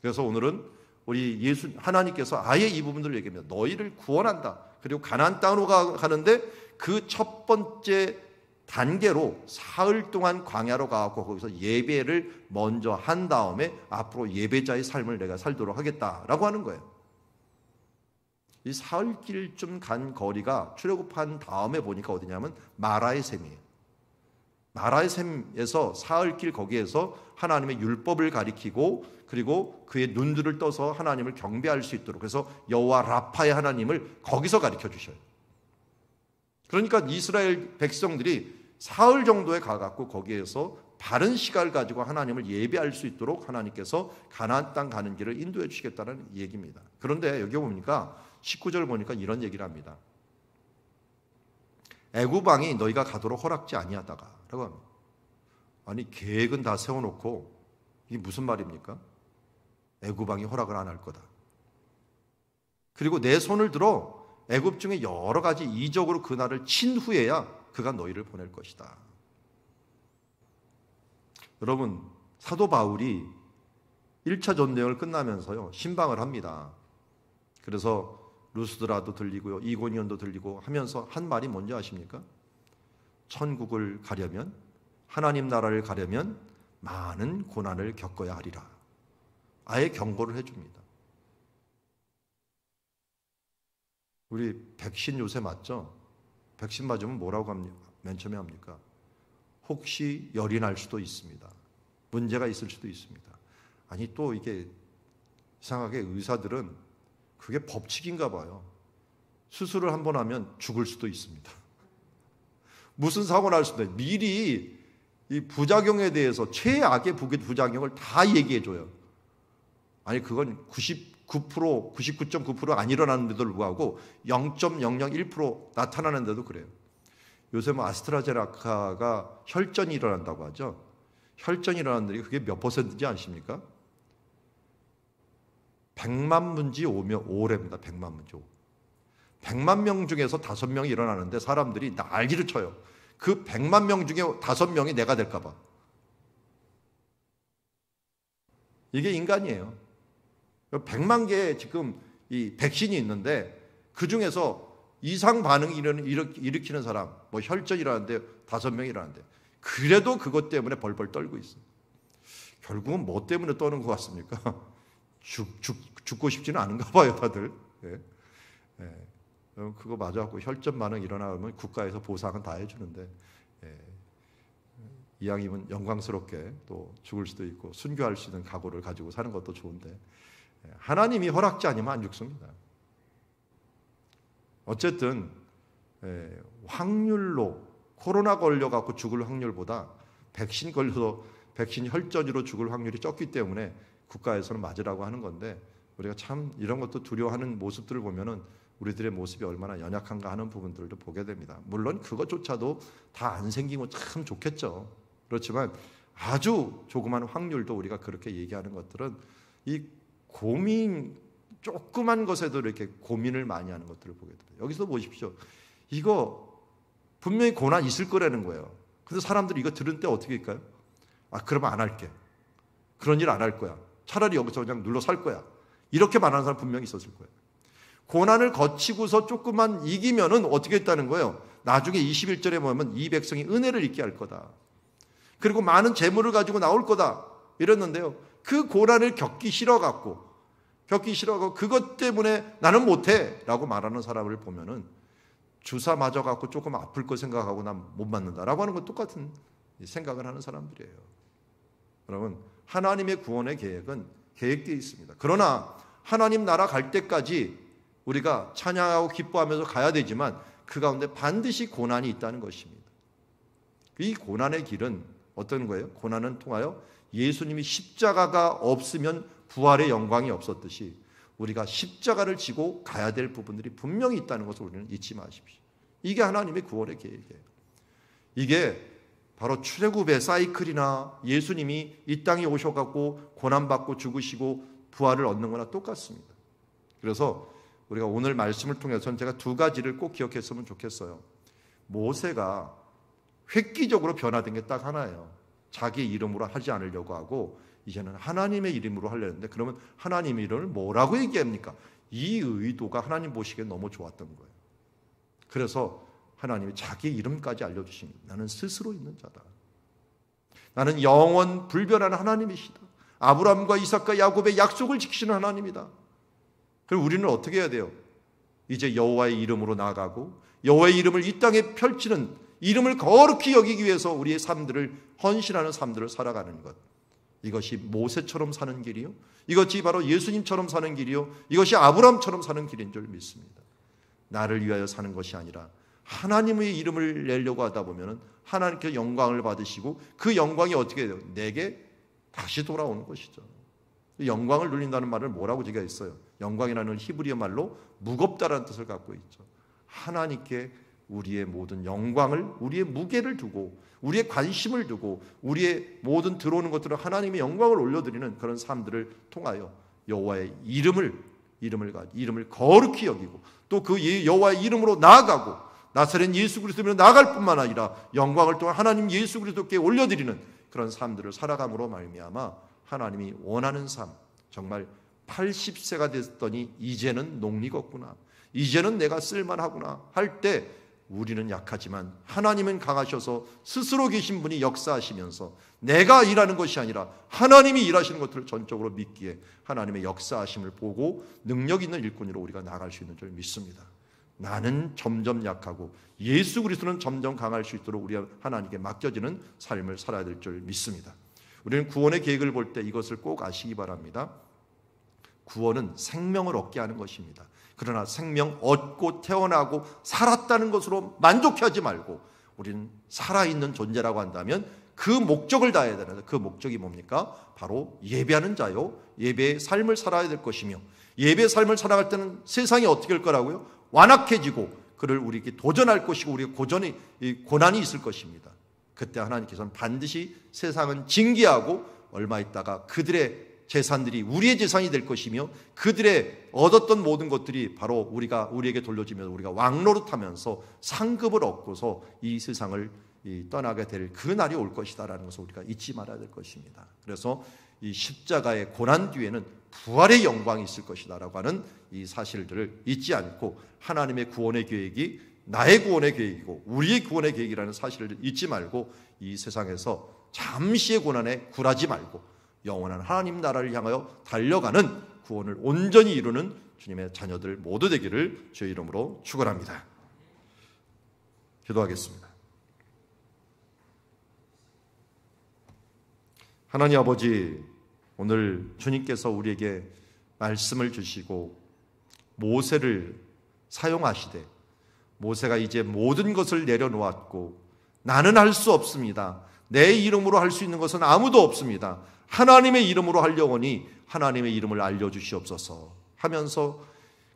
그래서 오늘은 우리 하나님께서 아예 이 부분들을 얘기합니다. 너희를 구원한다. 그리고 가나안 땅으로 가는데 그 첫 번째 단계로 사흘 동안 광야로 가고 거기서 예배를 먼저 한 다음에 앞으로 예배자의 삶을 내가 살도록 하겠다라고 하는 거예요. 이 사흘길쯤 간 거리가 출애굽한 다음에 보니까 어디냐면 마라의 샘이에요. 마라의 샘에서 사흘길 거기에서 하나님의 율법을 가리키고 그리고 그의 눈들을 떠서 하나님을 경배할 수 있도록 그래서 여호와 라파의 하나님을 거기서 가리켜 주셔요. 그러니까 이스라엘 백성들이 사흘 정도에 가갖고 거기에서 바른 시간을 가지고 하나님을 예배할 수 있도록 하나님께서 가나안 땅 가는 길을 인도해 주시겠다는 얘기입니다. 그런데 여기 보니까 19절 보니까 이런 얘기를 합니다. 애굽 왕이 너희가 가도록 허락지 아니하다가라고 합니다. 아니 계획은 다 세워놓고 이게 무슨 말입니까? 애굽 왕이 허락을 안 할 거다. 그리고 내 손을 들어 애굽 중에 여러 가지 이적으로 그 나라를 친 후에야 그가 너희를 보낼 것이다. 여러분 사도 바울이 1차 전쟁을 끝나면서요 신방을 합니다. 그래서 루스드라도 들리고요 이고니온도 들리고 하면서 한 말이 뭔지 아십니까? 천국을 가려면 하나님 나라를 가려면 많은 고난을 겪어야 하리라. 아예 경고를 해줍니다. 우리 백신 요새 맞죠? 백신 맞으면 뭐라고 합니까? 맨 처음에 합니까? 혹시 열이 날 수도 있습니다. 문제가 있을 수도 있습니다. 아니 또 이게 이상하게 의사들은 그게 법칙인가 봐요. 수술을 한 번 하면 죽을 수도 있습니다. 무슨 사고 날 수도 있어요. 미리 이 부작용에 대해서 최악의 부작용을 다 얘기해 줘요. 아니 그건 99.9% 안 일어나는데도 불구하고 0.001% 나타나는데도 그래요. 요새 뭐 아스트라제네카가 혈전이 일어난다고 하죠. 혈전이 일어나는데 그게 몇 %인지 아십니까? 100만 문지 5래입니다. 100만 문지 5. 100만 명 중에서 5명이 일어나는데 사람들이 난리를 쳐요. 그 100만 명 중에 5명이 내가 될까 봐. 이게 인간이에요. 100만 개의 지금 이 백신이 있는데 그 중에서 이상 반응이 일으키는 사람, 뭐 혈전이라는데 5명이 일어나는데 그래도 그것 때문에 벌벌 떨고 있어요. 결국은 뭐 때문에 떠는 것 같습니까? 죽고 싶지는 않은가 봐요, 다들. 예. 예. 그거 맞아갖고 혈전 반응 일어나면 국가에서 보상은 다 해주는데 예. 이왕이면 영광스럽게 또 죽을 수도 있고 순교할 수 있는 각오를 가지고 사는 것도 좋은데 하나님이 허락지 아니면 안 죽습니다. 어쨌든 확률로 코로나 걸려갖고 죽을 확률보다 백신 걸려서 백신 혈전으로 죽을 확률이 적기 때문에 국가에서는 맞으라고 하는 건데 우리가 참 이런 것도 두려워하는 모습들을 보면은 우리들의 모습이 얼마나 연약한가 하는 부분들도 보게 됩니다. 물론 그것조차도 다 안 생기면 참 좋겠죠. 그렇지만 아주 조그만 확률도 우리가 그렇게 얘기하는 것들은 이 고민 조그만 것에도 이렇게 고민을 많이 하는 것들을 보게 됩니다. 여기서 보십시오. 이거 분명히 고난 있을 거라는 거예요. 근데 사람들이 이거 들은 때 어떻게 할까요? 아, 그러면 안 할게. 그런 일 안 할 거야. 차라리 여기서 그냥 눌러 살 거야. 이렇게 말하는 사람 분명히 있었을 거예요. 고난을 거치고서 조금만 이기면은 어떻게 했다는 거예요? 나중에 21절에 보면 이 백성이 은혜를 잊게 할 거다. 그리고 많은 재물을 가지고 나올 거다. 이랬는데요. 그 고난을 겪기 싫어갖고 그것 때문에 나는 못해 라고 말하는 사람을 보면은 주사 맞아갖고 조금 아플 거 생각하고 난 못 맞는다라고 하는 건 똑같은 생각을 하는 사람들이에요. 여러분, 하나님의 구원의 계획은 계획되어 있습니다. 그러나 하나님 나라 갈 때까지 우리가 찬양하고 기뻐하면서 가야 되지만 그 가운데 반드시 고난이 있다는 것입니다. 이 고난의 길은 어떤 거예요? 고난은 통하여 예수님이 십자가가 없으면 부활의 영광이 없었듯이 우리가 십자가를 지고 가야 될 부분들이 분명히 있다는 것을 우리는 잊지 마십시오. 이게 하나님의 구원의 계획이에요. 이게 바로 출애굽의 사이클이나 예수님이 이 땅에 오셔갖고 고난받고 죽으시고 부활을 얻는 거나 똑같습니다. 그래서 우리가 오늘 말씀을 통해서는 제가 두 가지를 꼭 기억했으면 좋겠어요. 모세가 획기적으로 변화된 게 딱 하나예요. 자기 이름으로 하지 않으려고 하고 이제는 하나님의 이름으로 하려는데 그러면 하나님의 이름을 뭐라고 얘기합니까? 이 의도가 하나님 보시기에 너무 좋았던 거예요. 그래서 하나님이 자기 이름까지 알려주십니다. 나는 스스로 있는 자다. 나는 영원 불변하는 하나님이시다. 아브라함과 이삭과 야곱의 약속을 지키시는 하나님이다. 그럼 우리는 어떻게 해야 돼요? 이제 여호와의 이름으로 나아가고 여호와의 이름을 이 땅에 펼치는 이름을 거룩히 여기기 위해서 우리의 삶들을 헌신하는 삶들을 살아가는 것. 이것이 모세처럼 사는 길이요. 이것이 바로 예수님처럼 사는 길이요. 이것이 아브라함처럼 사는 길인 줄 믿습니다. 나를 위하여 사는 것이 아니라 하나님의 이름을 내려고 하다 보면 하나님께 영광을 받으시고 그 영광이 어떻게 돼요? 내게 다시 돌아오는 것이죠. 영광을 누린다는 말을 뭐라고 제가 했어요? 영광이라는 히브리어 말로 무겁다라는 뜻을 갖고 있죠. 하나님께 우리의 모든 영광을, 우리의 무게를 두고 우리의 관심을 두고 우리의 모든 들어오는 것들을 하나님의 영광을 올려드리는 그런 삶들을 통하여 여호와의 이름을 거룩히 여기고 또 그 여호와의 이름으로 나아가고 나사렛 예수 그리스도로 나아갈 뿐만 아니라 영광을 또 하나님 예수 그리스도께 올려드리는 그런 삶들을 살아감으로 말미암아 하나님이 원하는 삶, 정말 80세가 됐더니 이제는 녹리겠구나, 이제는 내가 쓸만하구나 할 때 우리는 약하지만 하나님은 강하셔서 스스로 계신 분이 역사하시면서 내가 일하는 것이 아니라 하나님이 일하시는 것들을 전적으로 믿기에 하나님의 역사하심을 보고 능력 있는 일꾼으로 우리가 나아갈 수 있는 줄 믿습니다. 나는 점점 약하고 예수 그리스도는 점점 강할 수 있도록 우리가 하나님께 맡겨지는 삶을 살아야 될 줄 믿습니다. 우리는 구원의 계획을 볼 때 이것을 꼭 아시기 바랍니다. 구원은 생명을 얻게 하는 것입니다. 그러나 생명 얻고 태어나고 살았다는 것으로 만족하지 말고 우리는 살아있는 존재라고 한다면 그 목적을 다해야 되는데, 그 목적이 뭡니까? 바로 예배하는 자요, 예배의 삶을 살아야 될 것이며, 예배의 삶을 살아갈 때는 세상이 어떻게 될 거라고요? 완악해지고 그를 우리에게 도전할 것이고 우리의 고난이 있을 것입니다. 그때 하나님께서는 반드시 세상은 징계하고 얼마 있다가 그들의 재산들이 우리의 재산이 될 것이며, 그들의 얻었던 모든 것들이 바로 우리에게 돌려지면서 우리가 왕노릇하면서 상급을 얻고서 이 세상을 떠나게 될 그 날이 올 것이다라는 것을 우리가 잊지 말아야 될 것입니다. 그래서 이 십자가의 고난 뒤에는 부활의 영광이 있을 것이다라고 하는 이 사실들을 잊지 않고, 하나님의 구원의 계획이 나의 구원의 계획이고 우리의 구원의 계획이라는 사실을 잊지 말고, 이 세상에서 잠시의 고난에 굴하지 말고 영원한 하나님 나라를 향하여 달려가는, 구원을 온전히 이루는 주님의 자녀들 모두 되기를 주의 이름으로 축원합니다. 기도하겠습니다. 하나님 아버지, 오늘 주님께서 우리에게 말씀을 주시고 모세를 사용하시되, 모세가 이제 모든 것을 내려놓았고 나는 할 수 없습니다. 내 이름으로 할 수 있는 것은 아무도 없습니다. 하나님의 이름으로 하려오니 하나님의 이름을 알려주시옵소서 하면서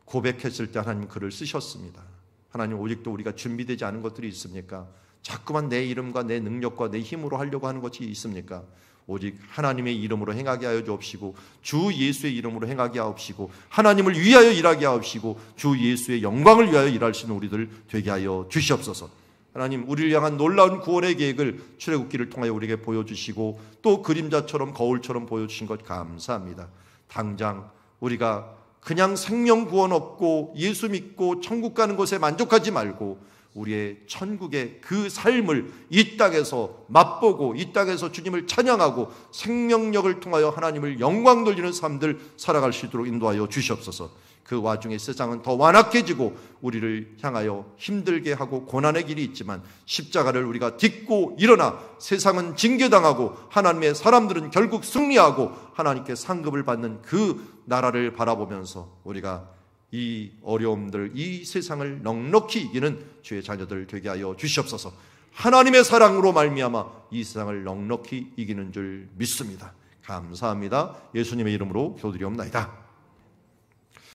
고백했을 때 하나님 글을 쓰셨습니다. 하나님, 오직도 우리가 준비되지 않은 것들이 있습니까? 자꾸만 내 이름과 내 능력과 내 힘으로 하려고 하는 것이 있습니까? 오직 하나님의 이름으로 행하게 하여 주옵시고, 주 예수의 이름으로 행하게 하옵시고, 하나님을 위하여 일하게 하옵시고, 주 예수의 영광을 위하여 일할 수 있는 우리들 되게 하여 주시옵소서. 하나님, 우리를 향한 놀라운 구원의 계획을 출애굽기를 통하여 우리에게 보여주시고 또 그림자처럼 거울처럼 보여주신 것 감사합니다. 당장 우리가 그냥 생명 구원 얻고 예수 믿고 천국 가는 것에 만족하지 말고 우리의 천국의 그 삶을 이 땅에서 맛보고 이 땅에서 주님을 찬양하고 생명력을 통하여 하나님을 영광 돌리는 삶들 살아갈 수 있도록 인도하여 주시옵소서. 그 와중에 세상은 더 완악해지고 우리를 향하여 힘들게 하고 고난의 길이 있지만 십자가를 우리가 딛고 일어나 세상은 징계당하고 하나님의 사람들은 결국 승리하고 하나님께 상급을 받는 그 나라를 바라보면서 우리가 이 어려움들, 이 세상을 넉넉히 이기는 주의 자녀들 되게 하여 주시옵소서. 하나님의 사랑으로 말미암아 이 세상을 넉넉히 이기는 줄 믿습니다. 감사합니다. 예수님의 이름으로 기도드리옵나이다.